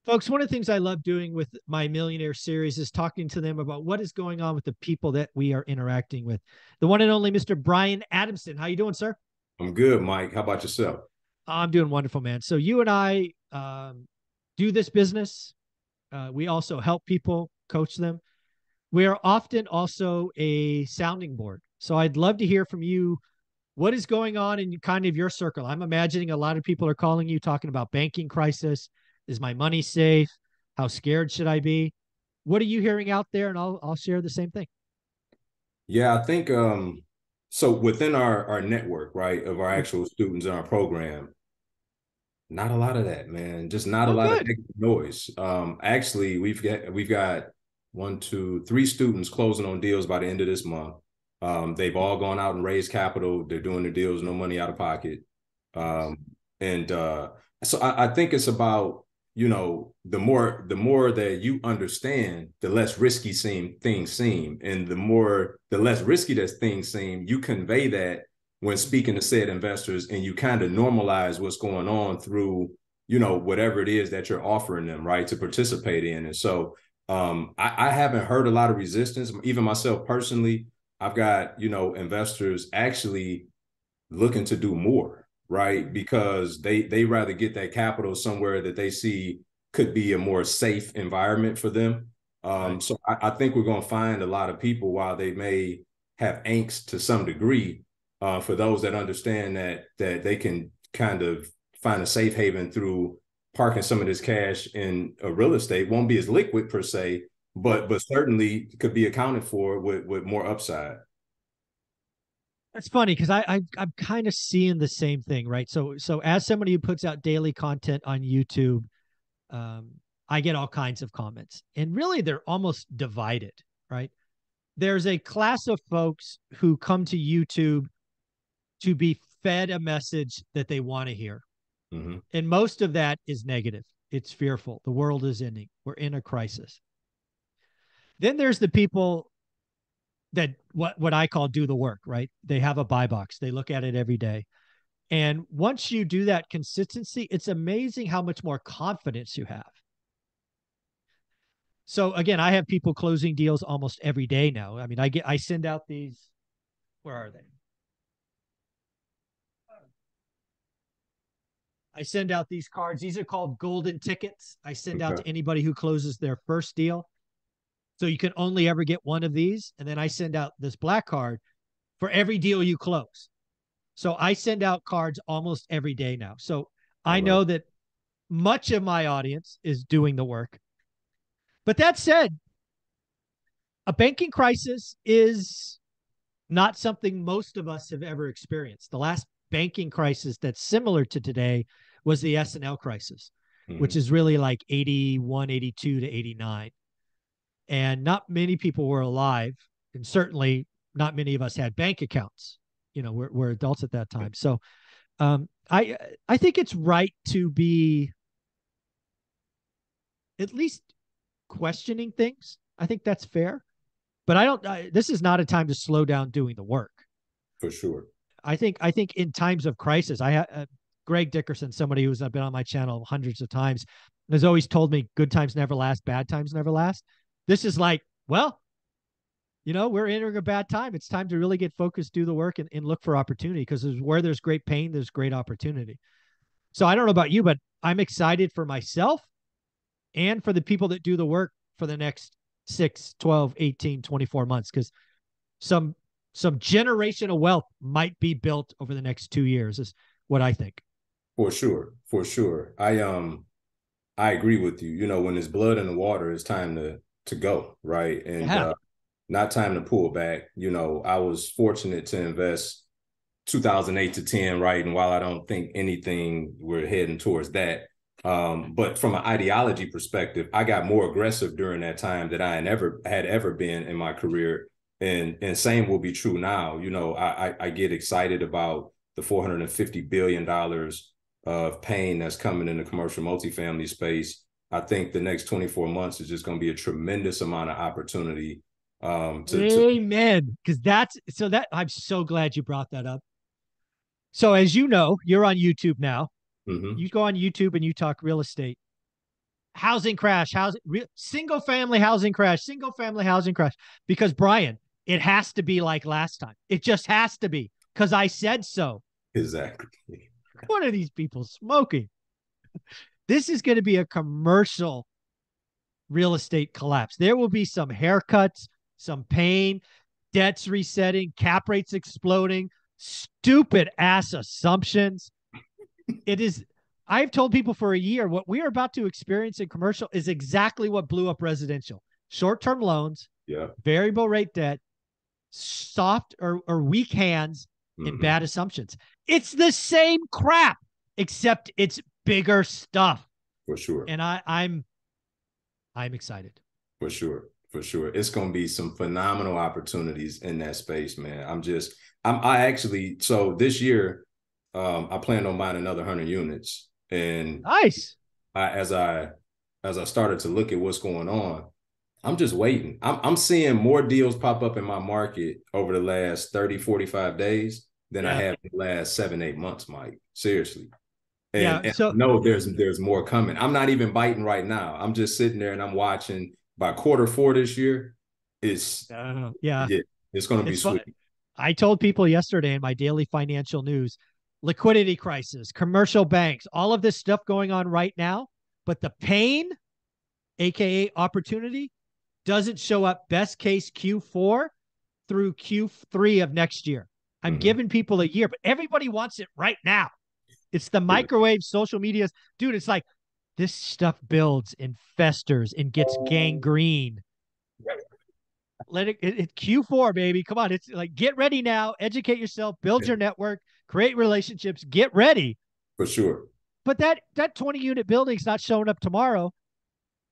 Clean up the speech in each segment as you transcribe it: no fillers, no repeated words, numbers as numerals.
Folks, one of the things I love doing with my Millionaire series is talking to them about what is going on with the people that we are interacting with. The one and only Mr. Brian Adamson. How you doing, sir? I'm good, Mike. How about yourself? I'm doing wonderful, man. So you and I do this business. We also help people, coach them. We are often also a sounding board. So I'd love to hear from you. What is going on in kind of your circle? I'm imagining a lot of people are calling you talking about banking crisis. Is my money safe? How scared should I be? What are you hearing out there? And I'll share the same thing. Yeah, I think so within our network, right, of our actual students in our program, not a lot of that, man. Just not a Oh, lot of good. noise. Actually, we've got one, two, three students closing on deals by the end of this month. They've all gone out and raised capital. They're doing the deals, no money out of pocket. Nice. And so I think it's about, the more that you understand, the less risky things seem, and the less risky that things seem, you convey that when speaking to said investors, and you kind of normalize what's going on through, whatever it is that you're offering them, right, to participate in. And so I haven't heard a lot of resistance. Even myself personally, I've got, investors actually looking to do more, right? Because they rather get that capital somewhere that they see could be a more safe environment for them. Right. So I think we're going to find a lot of people, while they may have angst to some degree, for those that understand that they can kind of find a safe haven through parking some of this cash in a real estate. Won't be as liquid per se, Nope. but certainly could be accounted for with more upside. That's funny because I'm kind of seeing the same thing, right? So as somebody who puts out daily content on YouTube, um, I get all kinds of comments, and really they're almost divided, right? There's a class of folks who come to YouTube to be fed a message that they want to hear. Mm-hmm. And most of that is negative. It's fearful. The world is ending. We're in a crisis. Then there's the people that what I call do the work, right? They have a buy box. They look at it every day. And once you do that consistency, it's amazing how much more confidence you have. So again, I have people closing deals almost every day now. I mean, I send out these, where are they? I send out these cards. These are called golden tickets. I send out Okay. to anybody who closes their first deal. So you can only ever get one of these. And then I send out this black card for every deal you close. So I send out cards almost every day now. So I I love know that much of my audience is doing the work. But that said, a banking crisis is not something most of us have ever experienced. The last banking crisis that's similar to today was the S&L crisis, it. which Mhm. is really like 81, 82 to 89. And not many people were alive. And certainly not many of us had bank accounts. We're adults at that time. So I think it's right to be at least questioning things. I think that's fair. But this is not a time to slow down doing the work. For sure. I think in times of crisis, Greg Dickerson, somebody who's been on my channel hundreds of times, has always told me good times never last, bad times never last. This is like, well, we're entering a bad time. It's time to really get focused, do the work, and look for opportunity, because where there's great pain, there's great opportunity. So I don't know about you, but I'm excited for myself and for the people that do the work for the next 6, 12, 18, 24 months, because some some generational wealth might be built over the next 2 years, is what I think. For sure. For sure. I agree with you. When there's blood in the water, it's time to go, right? And Yeah. not time to pull back. I was fortunate to invest 2008 to 10, right? And while I don't think anything we're heading towards that, but from an ideology perspective, I got more aggressive during that time than I had ever been in my career. And same will be true now. I get excited about the $450 billion of pain that's coming in the commercial multifamily space. I think the next 24 months is just going to be a tremendous amount of opportunity. To Amen. Because I'm so glad you brought that up. So as you know, you're on YouTube now. Mhm. You go on YouTube and you talk real estate. housing crash, single family housing crash, because Brian, it has to be like last time. It just has to be because I said so. Exactly. What are these people smoking? This is going to be a commercial real estate collapse. There will be some haircuts, some pain, debts resetting, cap rates exploding, stupid ass assumptions. It is. I've told people for a year what we are about to experience in commercial is exactly what blew up residential. Short-term loans, Yeah. variable rate debt, soft or weak hands, and bad assumptions. It's the same crap, except it's bigger stuff. For sure. And I'm excited. For sure. For sure. It's going to be some phenomenal opportunities in that space, man. I actually, so this year, I plan on buying another 100 units. And nice. As I started to look at what's going on, I'm just waiting. I'm seeing more deals pop up in my market over the last 30, 45 days than I have in the last 7-8 months, Mike. Seriously. And so I know there's more coming. I'm not even biting right now. I'm just sitting there and I'm watching. By Q4 this year, it's going to be sweet. Fun. I told people yesterday in my daily financial news, liquidity crisis, commercial banks, all of this stuff going on right now, but the pain, aka opportunity, doesn't show up best case Q4 through Q3 of next year. I'm giving people a year, but everybody wants it right now. It's the microwave social media. Dude, it's like this stuff builds and festers and gets gangrene. Let it Q4, baby. Come on. It's like, get ready now. Educate yourself, build your network, create relationships, get ready. For sure. But that 20-unit building's not showing up tomorrow.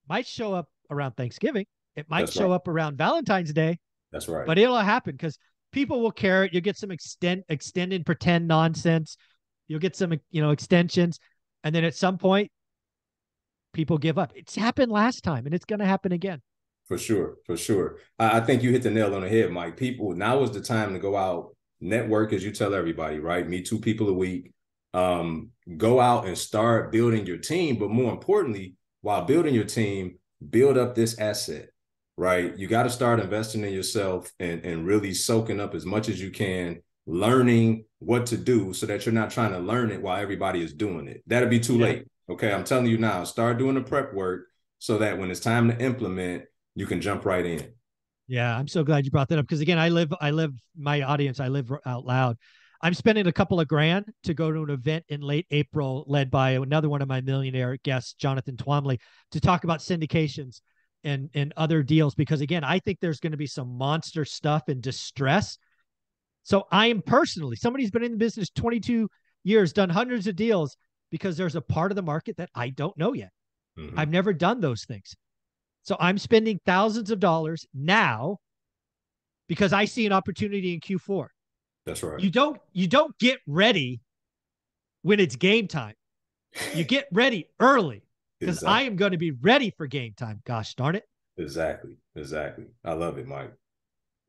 Might show up around Thanksgiving. It might show up around Valentine's Day. That's right. But it'll happen because people will care. You'll get some extend and pretend nonsense. You'll get some, extensions. And then at some point, people give up. It's happened last time, and it's going to happen again. For sure. For sure. I think you hit the nail on the head, Mike. People, now is the time to go out, network, as you tell everybody, right? Meet 2 people a week. Go out and start building your team. But more importantly, while building your team, build up this asset, right? You got to start investing in yourself and really soaking up as much as you can, learning what to do so that you're not trying to learn it while everybody is doing it. That'll be too late. Okay, I'm telling you now, start doing the prep work so that when it's time to implement, you can jump right in. Yeah, I'm so glad you brought that up because again, I live my audience, I live out loud. I'm spending a couple of grand to go to an event in late April led by another one of my millionaire guests, Jonathan Twomley, to talk about syndications and other deals because again, I think there's going to be some monster stuff in distress. So I am personally, somebody who's been in the business 22 years, done hundreds of deals because there's a part of the market that I don't know yet. I've never done those things. So I'm spending thousands of dollars now because I see an opportunity in Q4. That's right. You don't get ready when it's game time. You get ready early because I am going to be ready for game time. Gosh darn it. Exactly. I love it, Mike.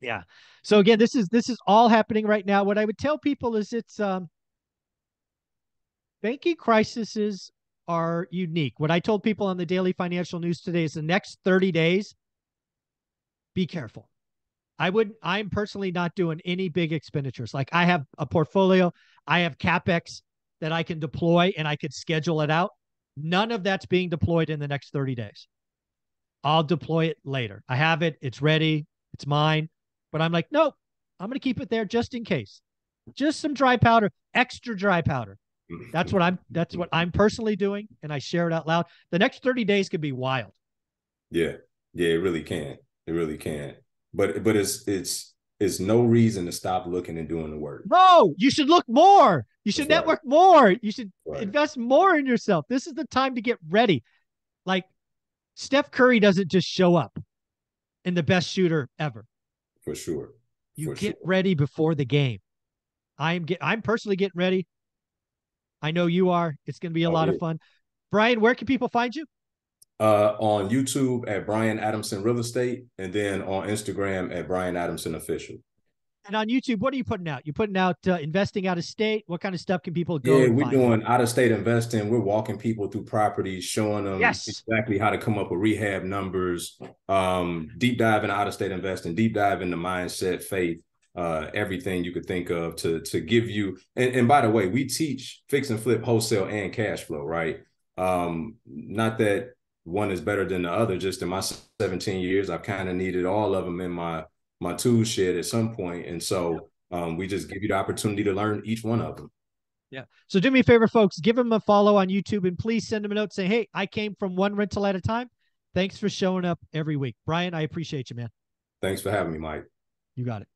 Yeah. So again, this is all happening right now. What I would tell people is it's banking crises are unique. What I told people on the daily financial news today is the next 30 days, be careful. I'm personally not doing any big expenditures. Like I have a portfolio, I have CapEx that I can deploy and I could schedule it out. None of that's being deployed in the next 30 days. I'll deploy it later. I have it. It's ready. It's mine. But I'm like, nope, I'm going to keep it there just in case. Just some dry powder, extra dry powder. That's what I'm personally doing. And I share it out loud. The next 30 days could be wild. Yeah. Yeah, it really can. It really can. But it's no reason to stop looking and doing the work. No, you should look more. You should network more. You should invest more in yourself. This is the time to get ready. Like Steph Curry doesn't just show up in the best shooter ever. For sure. You get ready before the game. I'm personally getting ready. I know you are. It's going to be a lot of fun. Brian, where can people find you? On YouTube at Brian Adamson Real Estate, and then on Instagram at Brian Adamson Official. And on YouTube, what are you putting out? You're putting out investing out of state. What kind of stuff can people go Yeah, and we're find you? doing out of state investing. We're walking people through properties, showing them Yes. exactly how to come up with rehab numbers, deep dive into out of state investing, deep dive into mindset, faith, everything you could think of to give you. And by the way, we teach fix and flip, wholesale, and cash flow, right? Not that one is better than the other. Just in my 17 years, I've kind of needed all of them in my tool shed at some point, and so we just give you the opportunity to learn each one of them. Yeah. So do me a favor, folks, give him a follow on YouTube and please send him a note saying, hey, I came from one rental at a time. Thanks for showing up every week. Brian, I appreciate you, man. Thanks for having me, Mike. You got it.